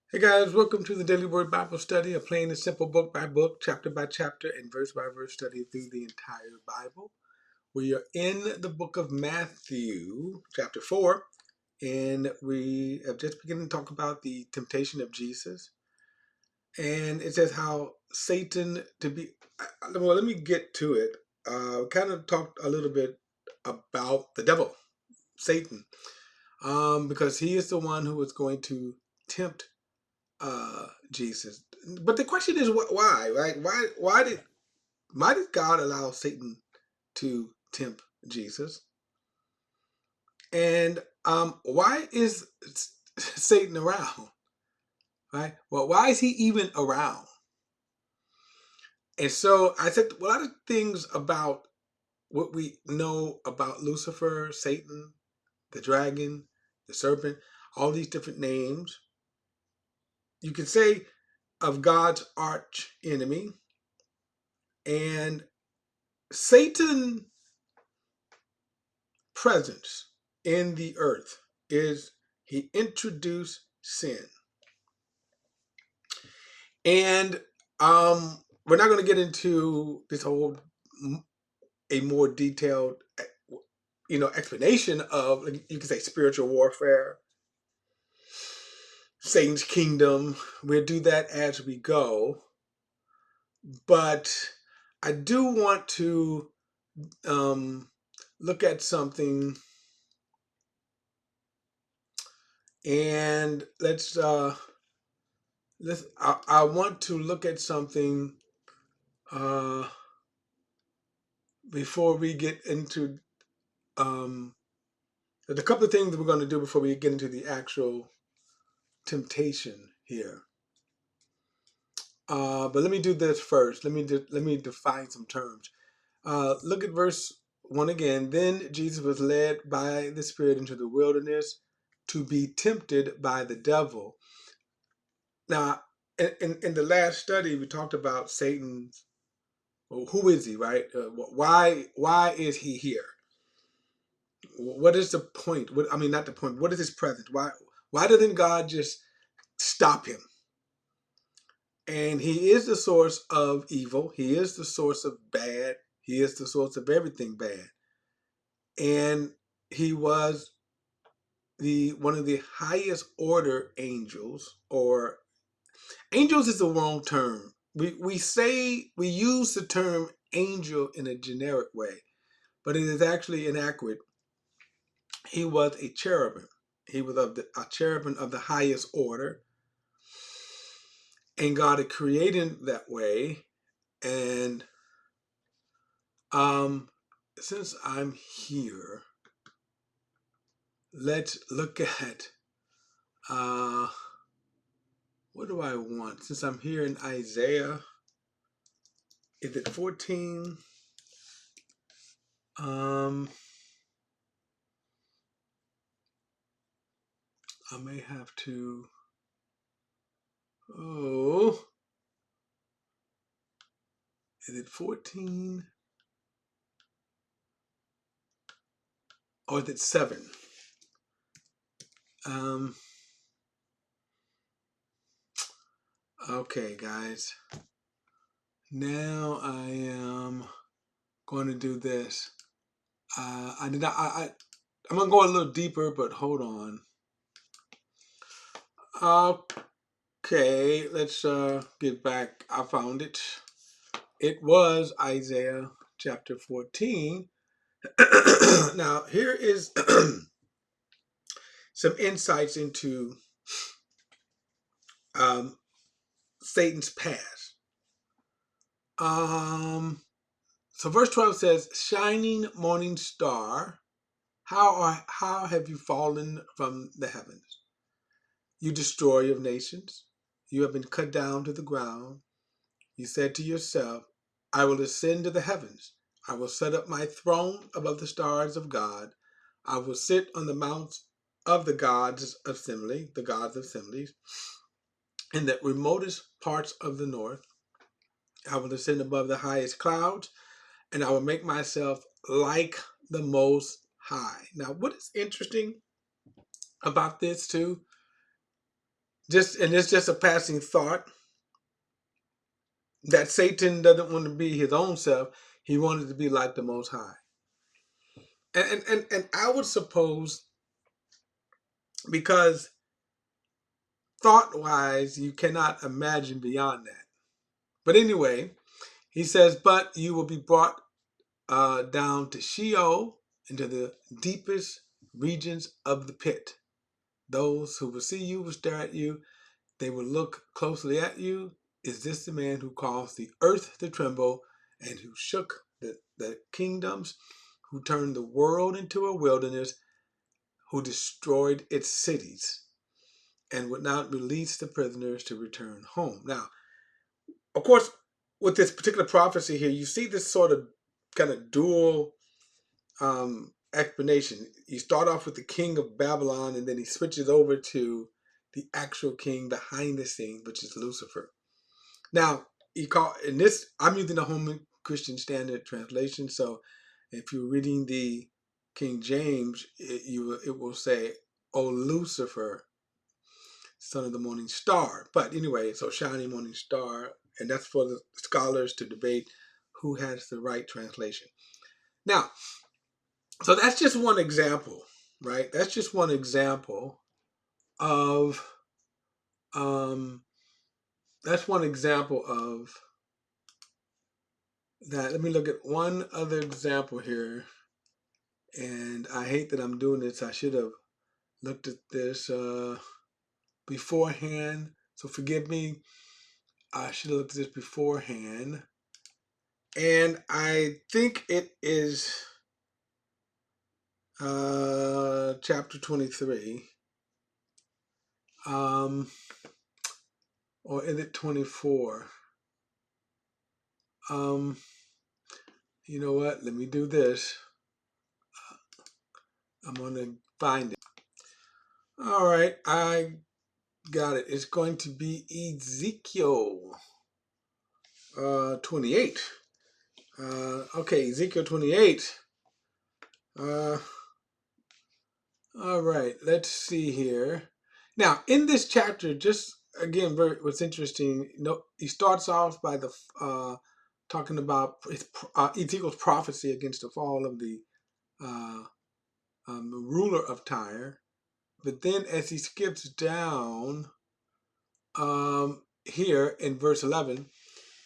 Hey guys, welcome to the Daily Word Bible Study, a plain and simple book by chapter, and verse by verse study through the entire Bible. We are in the book of Matthew, chapter 4, and we have just begun to talk about the temptation of Jesus. And it says how Satan well, let me get to it. Kind of talked a little bit about the devil, Satan, because he is the one who is going to tempt Jesus. But the question is, why, right? Why did God allow Satan to tempt Jesus? And why is Satan around? Right? Well, why is he even around? And so I said a lot of things about what we know about Lucifer, Satan, the dragon, the serpent, all these different names. You could say of God's arch enemy. And Satan presence in the earth is he introduced sin. And we're not going to get into this whole a more detailed explanation of, you could say, spiritual warfare, Satan's kingdom. We'll do that as we go, but I do want to look at something, and I want to look at something uh, before we get into there's a couple of things that we're going to do before we get into the actual temptation here. But let me do this first. Let me define some terms. Look at verse 1 again. Then Jesus was led by the Spirit into the wilderness to be tempted by the devil. Now, in the last study, we talked about Satan's. Well, who is he, right? Why is he here? What is the point? Not the point. What is his presence? Why doesn't God just stop him? And he is the source of evil. He is the source of bad. He is the source of everything bad. And he was the one of the highest order angels, or angels is the wrong term. We use the term angel in a generic way, but it is actually inaccurate. He was a cherubim. He was a cherubim of the highest order, and God had created him that way. And since I'm here, let's look at what do I want? Since I'm here in Isaiah, is it 14? I may have to. Oh, is it 14? Or is it 7? Um, okay, guys. Now I am going to do this. I did not. I'm gonna go a little deeper, but hold on. Okay, let's get back. I found it. It was Isaiah chapter 14. Now here is some insights into Satan's past. So verse 12 says, "Shining morning star, how have you fallen from the heavens? You destroyer of nations, you have been cut down to the ground. You said to yourself, I will ascend to the heavens. I will set up my throne above the stars of God. I will sit on the mounts of the gods' assemblies, in the remotest parts of the north. I will ascend above the highest clouds, and I will make myself like the Most High." Now, what is interesting about this too, And it's just a passing thought that Satan doesn't want to be his own self. He wanted to be like the Most High. And I would suppose, because thought wise, you cannot imagine beyond that. But anyway, he says, but you will be brought down to Sheol, into the deepest regions of the pit. Those who will see you will stare at you. They will look closely at you. Is this the man who caused the earth to tremble and who shook the kingdoms, who turned the world into a wilderness, who destroyed its cities and would not release the prisoners to return home? Now, of course, with this particular prophecy here, you see this sort of kind of dual explanation. You start off with the king of Babylon, and then he switches over to the actual king behind the scene, which is Lucifer. Now, in this, I'm using the Holman Christian Standard Translation. So, if you're reading the King James, it will say, "O Lucifer, son of the morning star." But anyway, so shining morning star, and that's for the scholars to debate who has the right translation. Now, so that's just one example, right? That's just one example of that's one example of that. Let me look at one other example here. And I hate that I'm doing this. I should have looked at this beforehand. So forgive me. I should have looked at this beforehand. And I think it is chapter 23. Or is it 24? You know what? Let me do this. I'm going to find it. All right. I got it. It's going to be Ezekiel 28. Okay, Ezekiel 28. All right, let's see here. Now, in this chapter, just again, what's interesting, he starts off by talking about Ezekiel's prophecy against the fall of the uh, ruler of Tyre. But then as he skips down here in verse 11,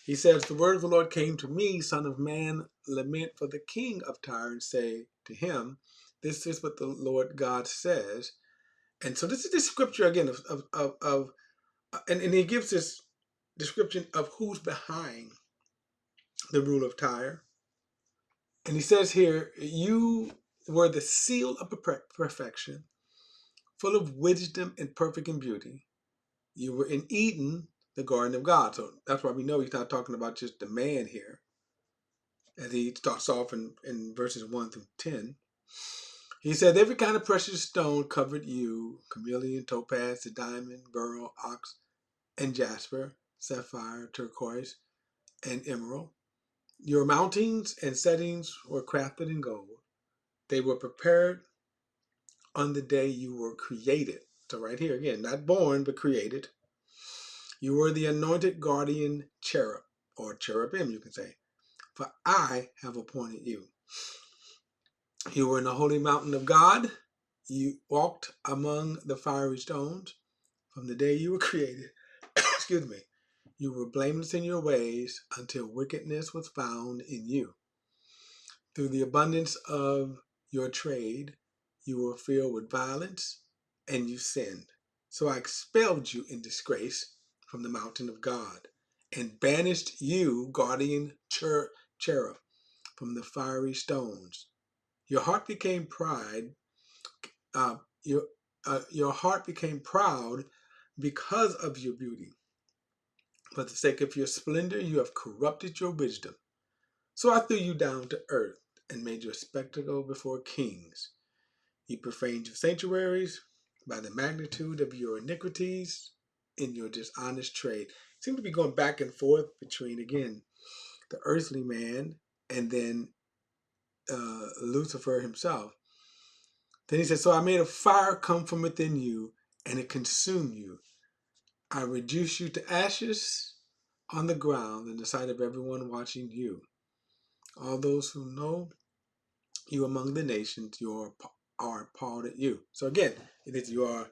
he says, the word of the Lord came to me, son of man, lament for the king of Tyre and say to him, this is what the Lord God says. And so this is the scripture again and he gives this description of who's behind the rule of Tyre. And he says here, you were the seal of perfection, full of wisdom and perfect in beauty. You were in Eden, the garden of God. So that's why we know he's not talking about just the man here, as he starts off in verses 1 through 10. He said, every kind of precious stone covered you, chameleon, topaz, the diamond, beryl, onyx, and jasper, sapphire, turquoise, and emerald. Your mountings and settings were crafted in gold. They were prepared on the day you were created. So right here again, not born, but created. You were the anointed guardian cherub, or cherubim, you can say. For I have appointed you. You were in the holy mountain of God. You walked among the fiery stones. From the day you were created, excuse me, you were blameless in your ways until wickedness was found in you. Through the abundance of your trade, you were filled with violence and you sinned. So I expelled you in disgrace from the mountain of God and banished you, guardian cherub, from the fiery stones. Your heart became pride. Uh, your heart became proud because of your beauty. For the sake of your splendor, you have corrupted your wisdom. So I threw you down to earth and made you a spectacle before kings. You profaned your sanctuaries by the magnitude of your iniquities in your dishonest trade. Seem to be going back and forth between, again, the earthly man and then Lucifer himself. Then he says, so I made a fire come from within you, and it consumed you. I reduce you to ashes on the ground in the sight of everyone watching you. All those who know you among the nations, are appalled at you. So again, it is you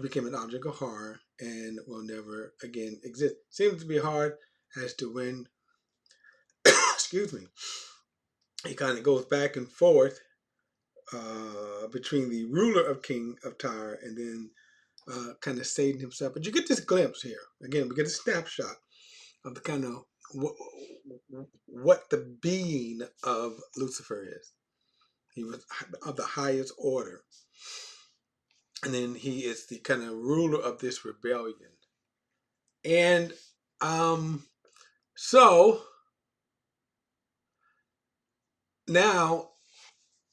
became an object of horror and will never again exist. Seems to be hard as to when, excuse me, he kind of goes back and forth between the ruler of King of Tyre and then kind of Satan himself. But you get this glimpse here. Again, we get a snapshot of the kind of what the being of Lucifer is. He was of the highest order. And then he is the kind of ruler of this rebellion. And so now,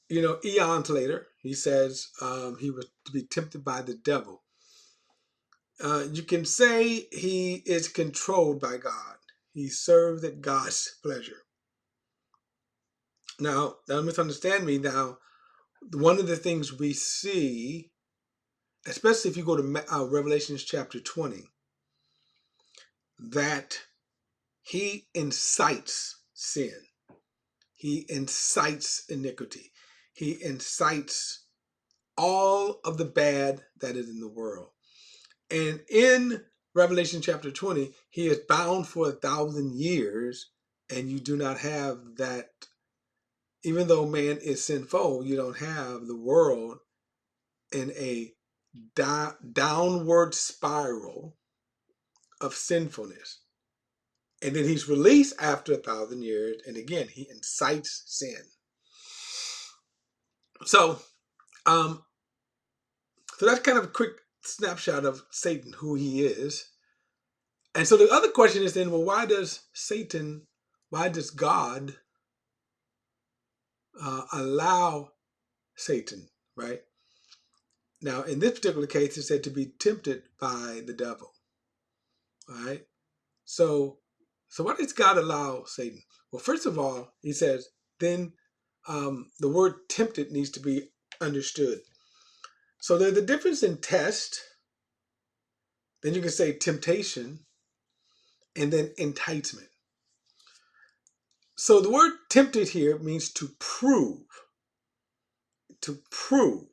eons later, he says he was to be tempted by the devil. You can say he is controlled by God. He serves at God's pleasure. Now, don't misunderstand me. Now, one of the things we see, especially if you go to Revelation chapter 20, that he incites sin. He incites iniquity. He incites all of the bad that is in the world. And in Revelation chapter 20, he is bound for 1,000 years, and you do not have that. Even though man is sinful, you don't have the world in a downward spiral of sinfulness. And then he's released after 1,000 years, and again, he incites sin. So, so that's kind of a quick snapshot of Satan, who he is. And so the other question is then, well, why does God allow Satan, right? Now, in this particular case, it's said to be tempted by the devil, right? So why does God allow Satan? Well, first of all, he says, then the word tempted needs to be understood. So there's a difference in test, then you can say temptation, and then enticement. So the word tempted here means to prove. To prove.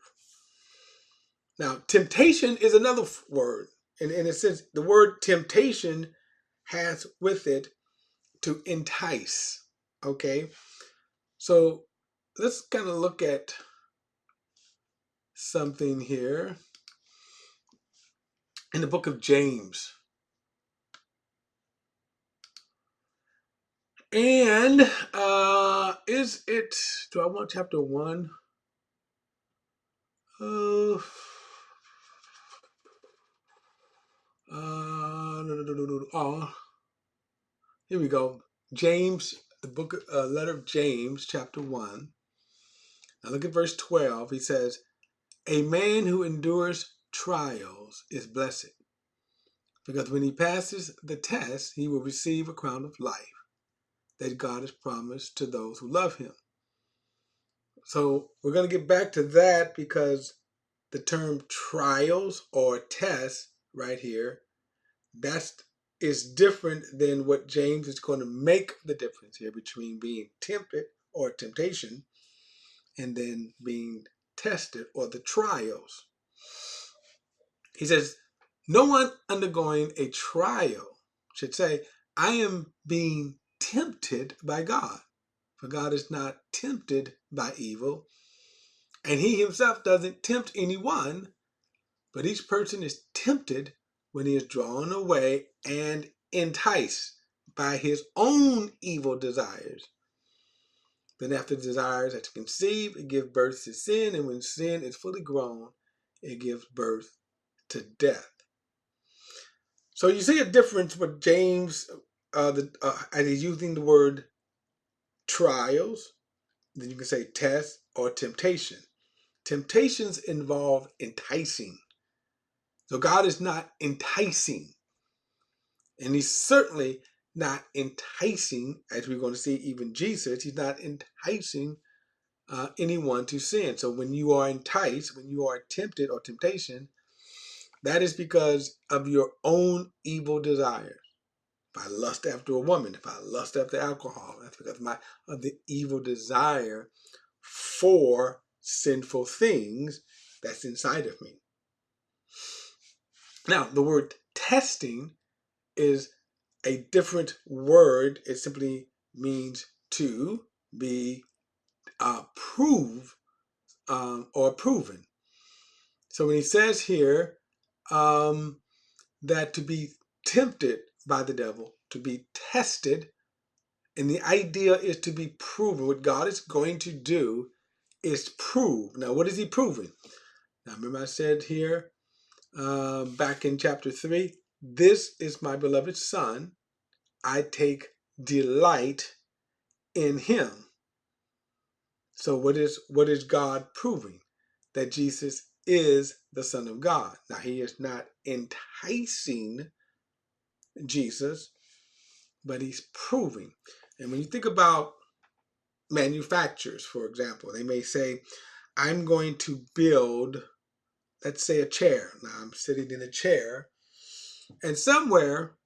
Now, temptation is another word. And in a sense, the word temptation has with it to entice. Okay? So let's kind of look at something here in the book of James. And do I want chapter 1? No. Here we go. James, the letter of James, chapter 1. Now look at verse 12. He says, a man who endures trials is blessed, because when he passes the test, he will receive a crown of life that God has promised to those who love him. So we're going to get back to that, because the term trials or tests right here, that is different than what James is going to make the difference here between being tempted or temptation and then being tested or the trials. He says, no one undergoing a trial should say, I am being tempted by God. For God is not tempted by evil, and he himself doesn't tempt anyone, but each person is tempted when he is drawn away and enticed by his own evil desires. Then after the desires are conceived, it gives birth to sin, and when sin is fully grown, it gives birth to death. So you see a difference with James, as he's using the word trials, then you can say test or temptation. Temptations involve enticing. So God is not enticing. And he's certainly not enticing, as we're going to see even Jesus, he's not enticing anyone to sin. So when you are enticed, when you are tempted or temptation, That is because of your own evil desires. If I lust after a woman, if I lust after alcohol, that's because of the evil desire for sinful things that's inside of me. Now, the word testing is a different word. It simply means to be proved or proven. So when he says here that to be tempted by the devil, to be tested, and the idea is to be proven. What God is going to do is prove. Now, what is he proving? Now, remember I said here back in chapter 3, this is my beloved son. I take delight in him. So what is God proving? That Jesus is the Son of God. Now, he is not enticing Jesus, but he's proving. And when you think about manufacturers, for example, they may say, I'm going to build, let's say, a chair. Now, I'm sitting in a chair, and somewhere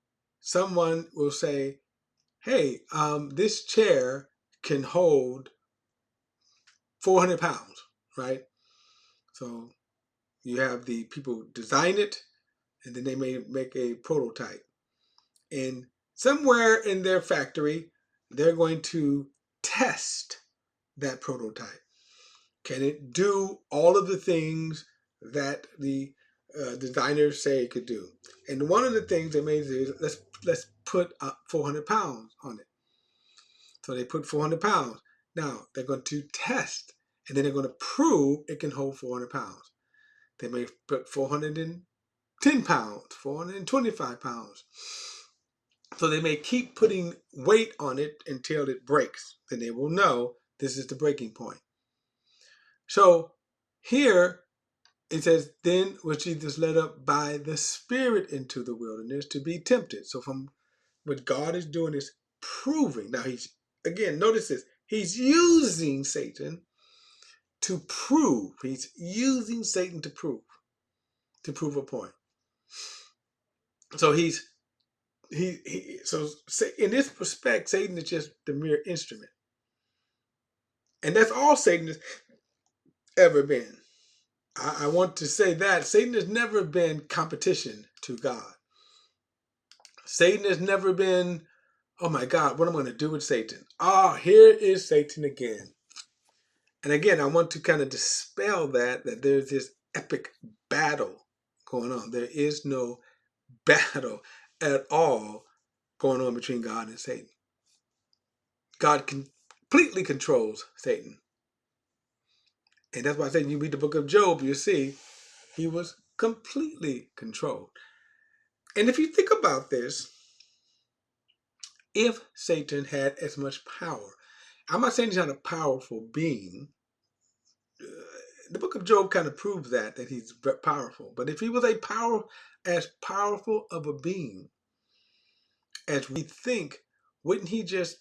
someone will say, hey, this chair can hold 400 pounds, right? So you have the people design it, and then they may make a prototype. And somewhere in their factory, they're going to test that prototype. Can it do all of the things that the designers say it could do? And one of the things they may do is let's put 400 pounds on it. So they put 400 pounds. Now they're going to test, and then they're going to prove it can hold 400 pounds. They may put 410 pounds, 425 pounds. So they may keep putting weight on it until it breaks. Then they will know this is the breaking point. So here it says, then was Jesus led up by the Spirit into the wilderness to be tempted. So from what God is doing is proving. Now again, notice this. He's using Satan to prove. He's using Satan to prove a point. So so in this respect, Satan is just the mere instrument. And that's all Satan has ever been. I want to say that Satan has never been competition to God. Satan has never been, oh my God, what am I going to do with Satan? Here is Satan again. And again, I want to kind of dispel that there's this epic battle going on. There is no battle at all going on between God and Satan. God completely controls Satan. And that's why I say, you read the book of Job, you see he was completely controlled. And if you think about this, if Satan had as much power, I'm not saying he's not a powerful being. The book of Job kind of proves that he's powerful. But if he was as powerful of a being as we think, wouldn't he just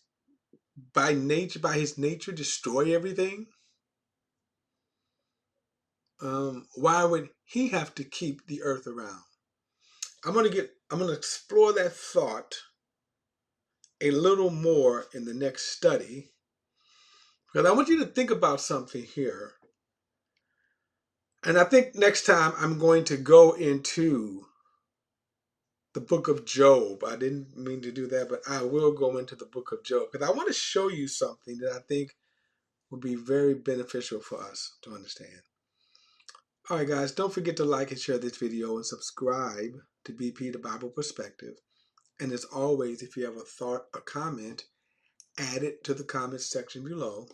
by his nature, destroy everything? Why would he have to keep the earth around? I'm gonna explore that thought a little more in the next study, because I want you to think about something here. And I think next time I'm going to go into the book of Job. I didn't mean to do that, but I will go into the book of Job because I want to show you something that I think would be very beneficial for us to understand. All right, guys, don't forget to like and share this video and subscribe to BP The Bible Perspective. And as always, if you have a thought or comment, add it to the comments section below.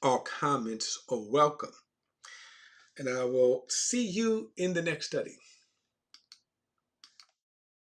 All comments are welcome. And I will see you in the next study.